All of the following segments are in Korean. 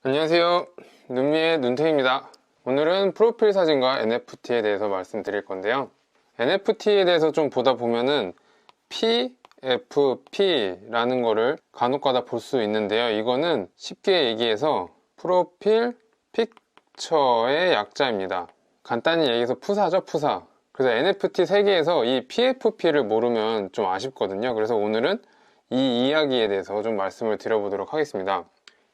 안녕하세요, 눈미의 눈탱입니다. 오늘은 프로필 사진과 NFT에 대해서 말씀드릴 건데요. NFT에 대해서 좀 보다 보면은 PFP라는 거를 간혹가다 볼 수 있는데요. 이거는 쉽게 얘기해서 프로필 픽처의 약자입니다. 간단히 얘기해서 푸사죠, 푸사. 그래서 NFT 세계에서 이 PFP를 모르면 좀 아쉽거든요. 그래서 오늘은 이 이야기에 대해서 좀 말씀을 드려보도록 하겠습니다.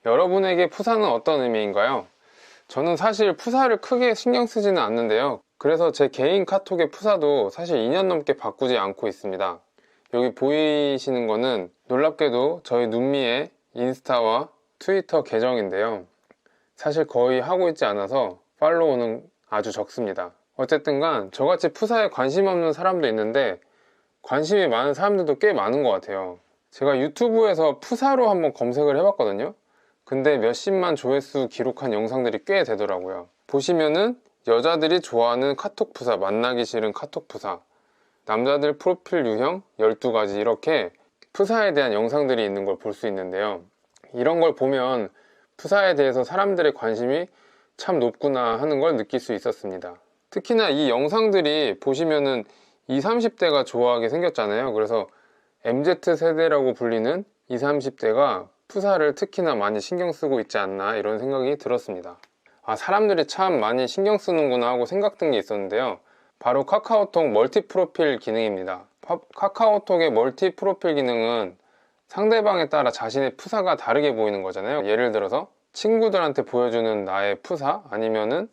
여러분에게 푸사는 어떤 의미인가요? 저는 사실 푸사를 크게 신경 쓰지는 않는데요. 그래서 제 개인 카톡의 푸사도 사실 2년 넘게 바꾸지 않고 있습니다. 여기 보이시는 거는 놀랍게도 저희 눈미의 인스타와 트위터 계정인데요. 사실 거의 하고 있지 않아서 팔로우는 아주 적습니다. 어쨌든 간 저같이 푸사에 관심 없는 사람도 있는데 관심이 많은 사람들도 꽤 많은 것 같아요. 제가 유튜브에서 푸사로 한번 검색을 해봤거든요. 근데 몇십만 조회수 기록한 영상들이 꽤 되더라고요. 보시면은 여자들이 좋아하는 카톡 푸사, 만나기 싫은 카톡 푸사, 남자들 프로필 유형 12가지 이렇게 푸사에 대한 영상들이 있는 걸 볼 수 있는데요. 이런 걸 보면 푸사에 대해서 사람들의 관심이 참 높구나 하는 걸 느낄 수 있었습니다. 특히나 이 영상들이 보시면은 20, 30대가 좋아하게 생겼잖아요. 그래서 MZ세대라고 불리는 20, 30대가 푸사를 특히나 많이 신경 쓰고 있지 않나 이런 생각이 들었습니다. 사람들이 참 많이 신경 쓰는구나 하고 생각든 게 있었는데요. 바로 카카오톡 멀티 프로필 기능입니다. 카카오톡의 멀티 프로필 기능은 상대방에 따라 자신의 푸사가 다르게 보이는 거잖아요. 예를 들어서 친구들한테 보여주는 나의 푸사, 아니면은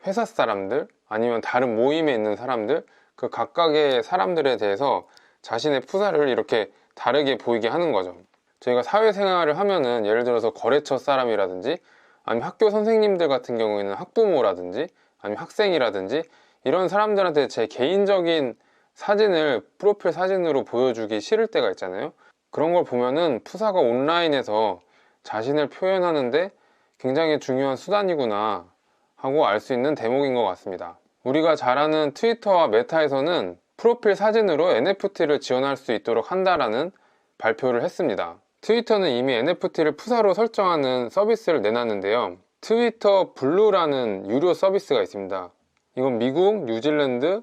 회사 사람들, 아니면 다른 모임에 있는 사람들, 그 각각의 사람들에 대해서 자신의 푸사를 이렇게 다르게 보이게 하는 거죠. 저희가 사회생활을 하면은 예를 들어서 거래처 사람이라든지 아니면 학교 선생님들 같은 경우에는 학부모라든지 아니면 학생이라든지 이런 사람들한테 제 개인적인 사진을 프로필 사진으로 보여주기 싫을 때가 있잖아요. 그런 걸 보면은 푸사가 온라인에서 자신을 표현하는데 굉장히 중요한 수단이구나 하고 알 수 있는 대목인 것 같습니다. 우리가 잘 아는 트위터와 메타에서는 프로필 사진으로 NFT를 지원할 수 있도록 한다라는 발표를 했습니다. 트위터는 이미 NFT를 푸사로 설정하는 서비스를 내놨는데요. 트위터 블루라는 유료 서비스가 있습니다. 이건 미국, 뉴질랜드,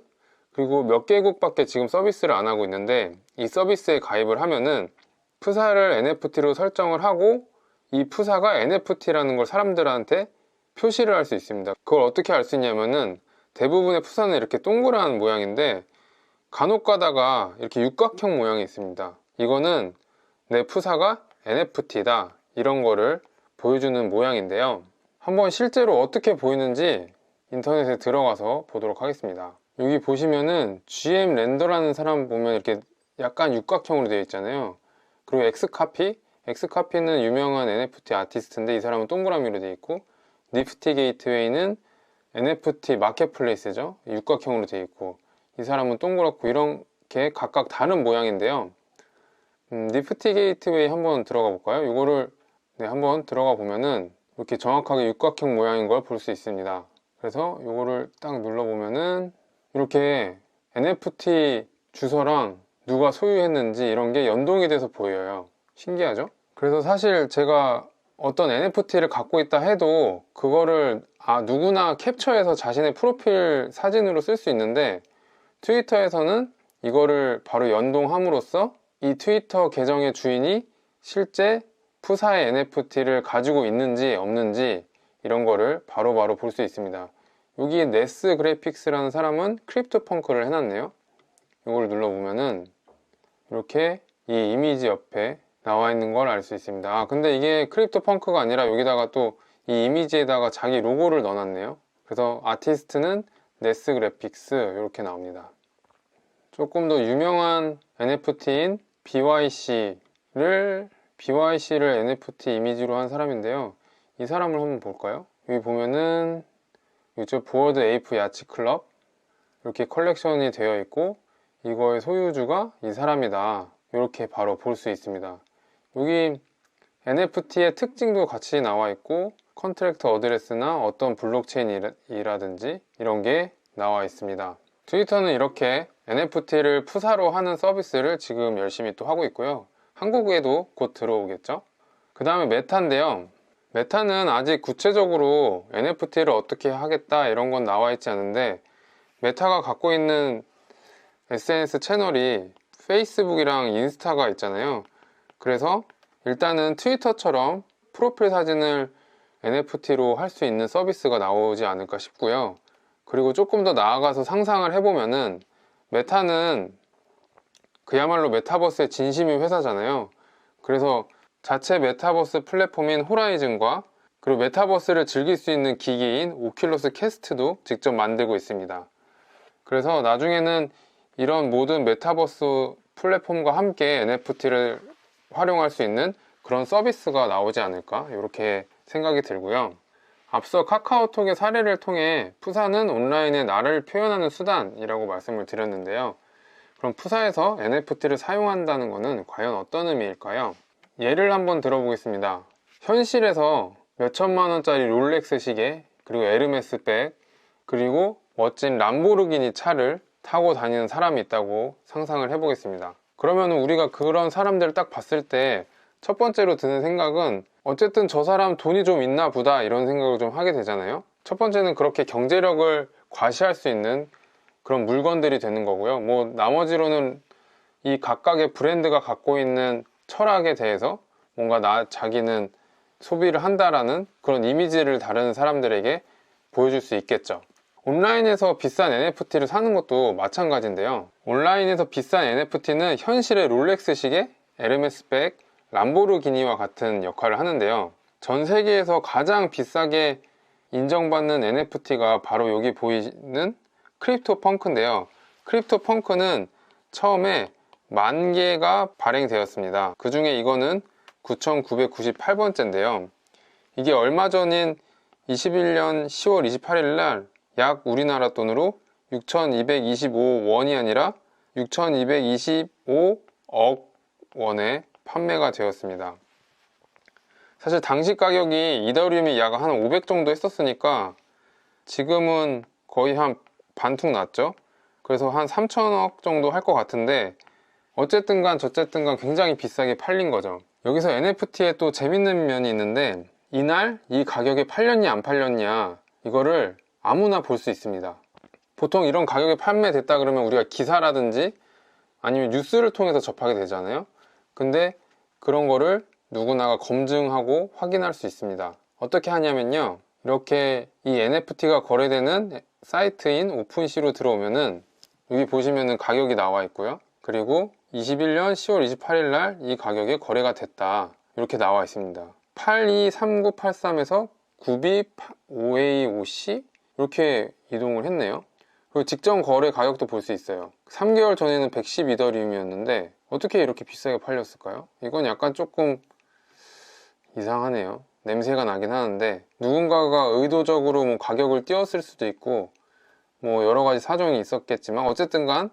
그리고 몇 개국밖에 지금 서비스를 안 하고 있는데 이 서비스에 가입을 하면은 푸사를 NFT로 설정을 하고 이 푸사가 NFT라는 걸 사람들한테 표시를 할 수 있습니다. 그걸 어떻게 알 수 있냐면은 대부분의 푸사는 이렇게 동그란 모양인데 간혹 가다가 이렇게 육각형 모양이 있습니다. 이거는 내 푸사가 NFT다 이런 거를 보여주는 모양인데요. 한번 실제로 어떻게 보이는지 인터넷에 들어가서 보도록 하겠습니다. 여기 보시면은 GM 렌더라는 사람 보면 이렇게 약간 육각형으로 되어 있잖아요. 그리고 엑스카피는 유명한 NFT 아티스트인데 이 사람은 동그라미로 되어 있고, 니프티 게이트웨이는 NFT 마켓플레이스죠. 육각형으로 되어 있고, 이 사람은 동그랗고, 이렇게 각각 다른 모양인데요. 니프티 게이트웨이 한번 들어가 볼까요? 이거를 한번 들어가 보면은 이렇게 정확하게 육각형 모양인 걸 볼 수 있습니다. 그래서 이거를 딱 눌러보면은 이렇게 NFT 주소랑 누가 소유했는지 이런 게 연동이 돼서 보여요. 신기하죠? 그래서 사실 제가 어떤 NFT를 갖고 있다 해도 그거를 누구나 캡처해서 자신의 프로필 사진으로 쓸 수 있는데, 트위터에서는 이거를 바로 연동함으로써 이 트위터 계정의 주인이 실제 푸사의 NFT를 가지고 있는지 없는지 이런 거를 바로바로 볼 수 있습니다. 여기에 네스 그래픽스라는 사람은 크립토 펑크를 해놨네요. 이걸 눌러보면은 이렇게 이 이미지 옆에 나와 있는 걸 알 수 있습니다. 근데 이게 크립토 펑크가 아니라 여기다가 또 이 이미지에다가 자기 로고를 넣어놨네요. 그래서 아티스트는 네스 그래픽스 이렇게 나옵니다. 조금 더 유명한 NFT인 BYC를 NFT 이미지로 한 사람인데요. 이 사람을 한번 볼까요? 여기 보면은 이쪽 보어드 에이프 야치 클럽 이렇게 컬렉션이 되어 있고, 이거의 소유주가 이 사람이다 이렇게 바로 볼 수 있습니다. 여기 NFT의 특징도 같이 나와 있고, 컨트랙트 어드레스나 어떤 블록체인이라든지 이런 게 나와 있습니다. 트위터는 이렇게 NFT를 푸사로 하는 서비스를 지금 열심히 또 하고 있고요. 한국에도 곧 들어오겠죠. 그 다음에 메타인데요. 메타는 아직 구체적으로 NFT를 어떻게 하겠다 이런 건 나와 있지 않은데, 메타가 갖고 있는 SNS 채널이 페이스북이랑 인스타가 있잖아요. 그래서 일단은 트위터처럼 프로필 사진을 NFT로 할 수 있는 서비스가 나오지 않을까 싶고요. 그리고 조금 더 나아가서 상상을 해보면은, 메타는 그야말로 메타버스의 진심인 회사잖아요. 그래서 자체 메타버스 플랫폼인 호라이즌과 그리고 메타버스를 즐길 수 있는 기기인 오큘러스 퀘스트도 직접 만들고 있습니다. 그래서 나중에는 이런 모든 메타버스 플랫폼과 함께 NFT를 활용할 수 있는 그런 서비스가 나오지 않을까, 이렇게 생각이 들고요. 앞서 카카오톡의 사례를 통해 푸사는 온라인의 나를 표현하는 수단이라고 말씀을 드렸는데요. 그럼 푸사에서 NFT를 사용한다는 것은 과연 어떤 의미일까요? 예를 한번 들어보겠습니다. 현실에서 몇천만 원짜리 롤렉스 시계, 그리고 에르메스 백, 그리고 멋진 람보르기니 차를 타고 다니는 사람이 있다고 상상을 해보겠습니다. 그러면 우리가 그런 사람들을 딱 봤을 때 첫 번째로 드는 생각은, 어쨌든 저 사람 돈이 좀 있나 보다, 이런 생각을 좀 하게 되잖아요. 첫 번째는 그렇게 경제력을 과시할 수 있는 그런 물건들이 되는 거고요. 뭐 나머지로는 이 각각의 브랜드가 갖고 있는 철학에 대해서 뭔가 자기는 소비를 한다라는 그런 이미지를 다른 사람들에게 보여줄 수 있겠죠. 온라인에서 비싼 NFT를 사는 것도 마찬가지인데요. 온라인에서 비싼 NFT는 현실의 롤렉스 시계, 에르메스 백, 람보르기니와 같은 역할을 하는데요. 전 세계에서 가장 비싸게 인정받는 NFT가 바로 여기 보이는 크립토 펑크인데요. 크립토 펑크는 처음에 10,000개가 발행되었습니다. 그 중에 이거는 9,998번째인데요. 이게 얼마 전인 21년 10월 28일 날 약 우리나라 돈으로 6,225원이 아니라 6,225억 원에 판매가 되었습니다. 사실 당시 가격이 이더리움이 약 한 500 정도 했었으니까 지금은 거의 한 반퉁 났죠. 그래서 한 3천억 정도 할 것 같은데, 어쨌든 간 저쨌든 간 굉장히 비싸게 팔린 거죠. 여기서 NFT에 또 재밌는 면이 있는데, 이날 이 가격에 팔렸냐 안 팔렸냐 이거를 아무나 볼 수 있습니다. 보통 이런 가격에 판매됐다 그러면 우리가 기사라든지 아니면 뉴스를 통해서 접하게 되잖아요. 근데 그런 거를 누구나가 검증하고 확인할 수 있습니다. 어떻게 하냐면요, 이렇게 이 NFT가 거래되는 사이트인 오픈시로 들어오면은 여기 보시면은 가격이 나와 있고요. 그리고 21년 10월 28일 날 이 가격에 거래가 됐다, 이렇게 나와 있습니다. 823983에서 925250 이렇게 이동을 했네요. 그리고 직전 거래 가격도 볼 수 있어요. 3개월 전에는 110이더리움이었는데 어떻게 이렇게 비싸게 팔렸을까요? 이건 약간 조금 이상하네요. 냄새가 나긴 하는데, 누군가가 의도적으로 뭐 가격을 띄웠을 수도 있고 뭐 여러 가지 사정이 있었겠지만, 어쨌든 간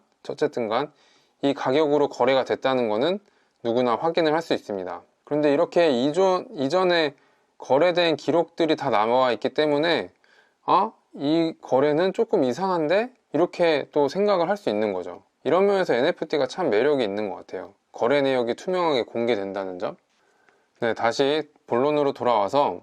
이 가격으로 거래가 됐다는 거는 누구나 확인을 할 수 있습니다. 그런데 이렇게 이전에 거래된 기록들이 다 남아 있기 때문에 이 거래는 조금 이상한데, 이렇게 또 생각을 할 수 있는 거죠. 이런 면에서 NFT가 참 매력이 있는 것 같아요. 거래 내역이 투명하게 공개된다는 점. 네, 다시 본론으로 돌아와서,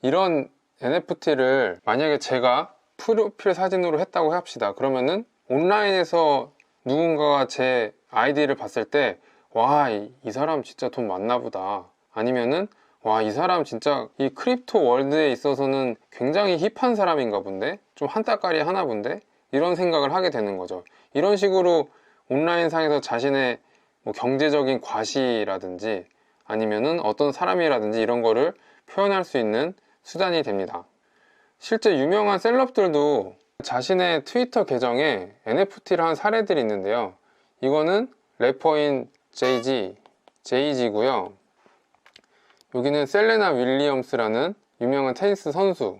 이런 NFT를 만약에 제가 프로필 사진으로 했다고 합시다. 그러면은 온라인에서 누군가가 제 아이디를 봤을 때, 와, 이 사람 진짜 돈 많나 보다, 아니면은 와, 이 사람 진짜 이 크립토 월드에 있어서는 굉장히 힙한 사람인가 본데, 좀 한따까리 하나 본데, 이런 생각을 하게 되는 거죠. 이런 식으로 온라인상에서 자신의 뭐 경제적인 과시라든지 아니면은 어떤 사람이라든지 이런 거를 표현할 수 있는 수단이 됩니다. 실제 유명한 셀럽들도 자신의 트위터 계정에 NFT를 한 사례들이 있는데요. 이거는 래퍼인 제이지고요. 여기는 셀레나 윌리엄스라는 유명한 테니스 선수,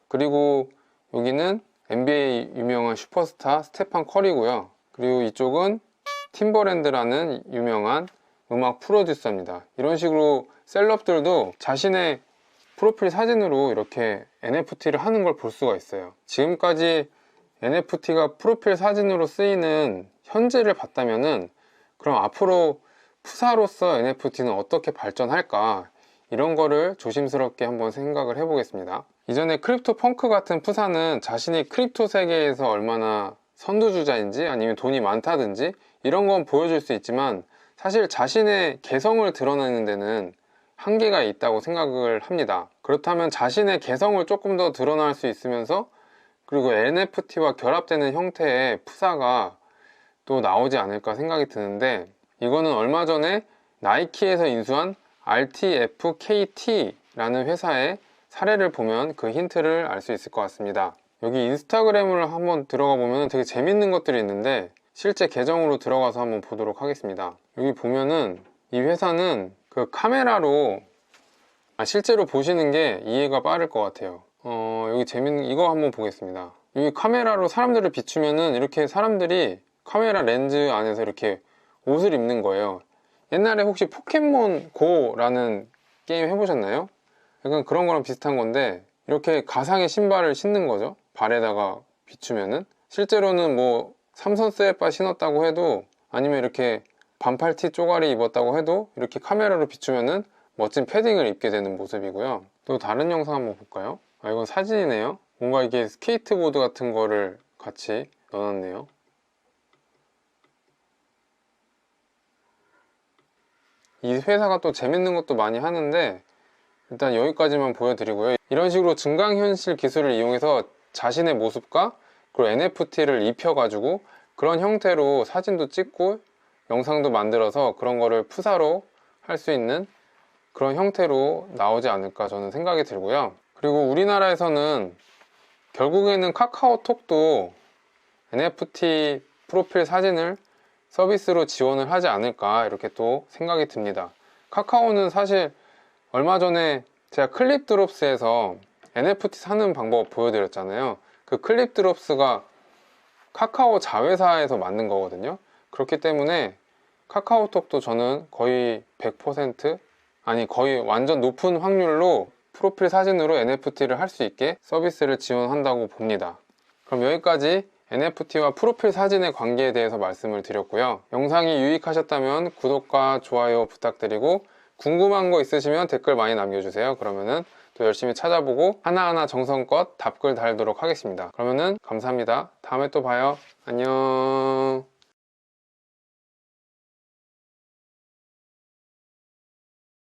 그리고 여기는 NBA 유명한 슈퍼스타 스테판 커리고요. 그리고 이쪽은 팀버랜드라는 유명한 음악 프로듀서입니다. 이런 식으로 셀럽들도 자신의 프로필 사진으로 이렇게 NFT를 하는 걸 볼 수가 있어요. 지금까지 NFT가 프로필 사진으로 쓰이는 현재를 봤다면은, 그럼 앞으로 푸사로서 NFT는 어떻게 발전할까, 이런 거를 조심스럽게 한번 생각을 해보겠습니다. 이전에 크립토 펑크 같은 푸사는 자신이 크립토 세계에서 얼마나 선두주자인지 아니면 돈이 많다든지 이런 건 보여줄 수 있지만 사실 자신의 개성을 드러내는 데는 한계가 있다고 생각을 합니다. 그렇다면 자신의 개성을 조금 더 드러날 수 있으면서 그리고 NFT와 결합되는 형태의 푸사가 또 나오지 않을까 생각이 드는데, 이거는 얼마 전에 나이키에서 인수한 RTFKT라는 회사의 사례를 보면 그 힌트를 알 수 있을 것 같습니다. 여기 인스타그램을 한번 들어가 보면 되게 재밌는 것들이 있는데 실제 계정으로 들어가서 한번 보도록 하겠습니다. 여기 보면은 이 회사는 그 카메라로 실제로 보시는 게 이해가 빠를 것 같아요. 여기 재밌는 이거 한번 보겠습니다. 여기 카메라로 사람들을 비추면은 이렇게 사람들이 카메라 렌즈 안에서 이렇게 옷을 입는 거예요. 옛날에 혹시 포켓몬 고라는 게임 해보셨나요? 약간 그런 거랑 비슷한 건데 이렇게 가상의 신발을 신는 거죠. 발에다가 비추면은 실제로는 뭐 삼선 스웨바 신었다고 해도 아니면 이렇게 반팔티 쪼가리 입었다고 해도 이렇게 카메라로 비추면은 멋진 패딩을 입게 되는 모습이고요. 또 다른 영상 한번 볼까요? 이건 사진이네요. 뭔가 이게 스케이트보드 같은 거를 같이 넣어놨네요. 이 회사가 또 재밌는 것도 많이 하는데 일단 여기까지만 보여드리고요. 이런 식으로 증강현실 기술을 이용해서 자신의 모습과 그리고 NFT를 입혀가지고 그런 형태로 사진도 찍고 영상도 만들어서 그런 거를 푸사로 할 수 있는 그런 형태로 나오지 않을까 저는 생각이 들고요. 그리고 우리나라에서는 결국에는 카카오톡도 NFT 프로필 사진을 서비스로 지원을 하지 않을까 이렇게 또 생각이 듭니다. 카카오는 사실 얼마 전에 제가 클립드롭스에서 NFT 사는 방법 보여드렸잖아요. 그 클립드롭스가 카카오 자회사에서 만든 거거든요. 그렇기 때문에 카카오톡도 저는 거의 100% 아니 거의 완전 높은 확률로 프로필 사진으로 NFT를 할 수 있게 서비스를 지원한다고 봅니다. 그럼 여기까지 NFT와 프로필 사진의 관계에 대해서 말씀을 드렸고요. 영상이 유익하셨다면 구독과 좋아요 부탁드리고 궁금한 거 있으시면 댓글 많이 남겨주세요. 그러면은 또 열심히 찾아보고 하나하나 정성껏 답글 달도록 하겠습니다. 그러면은 감사합니다. 다음에 또 봐요. 안녕.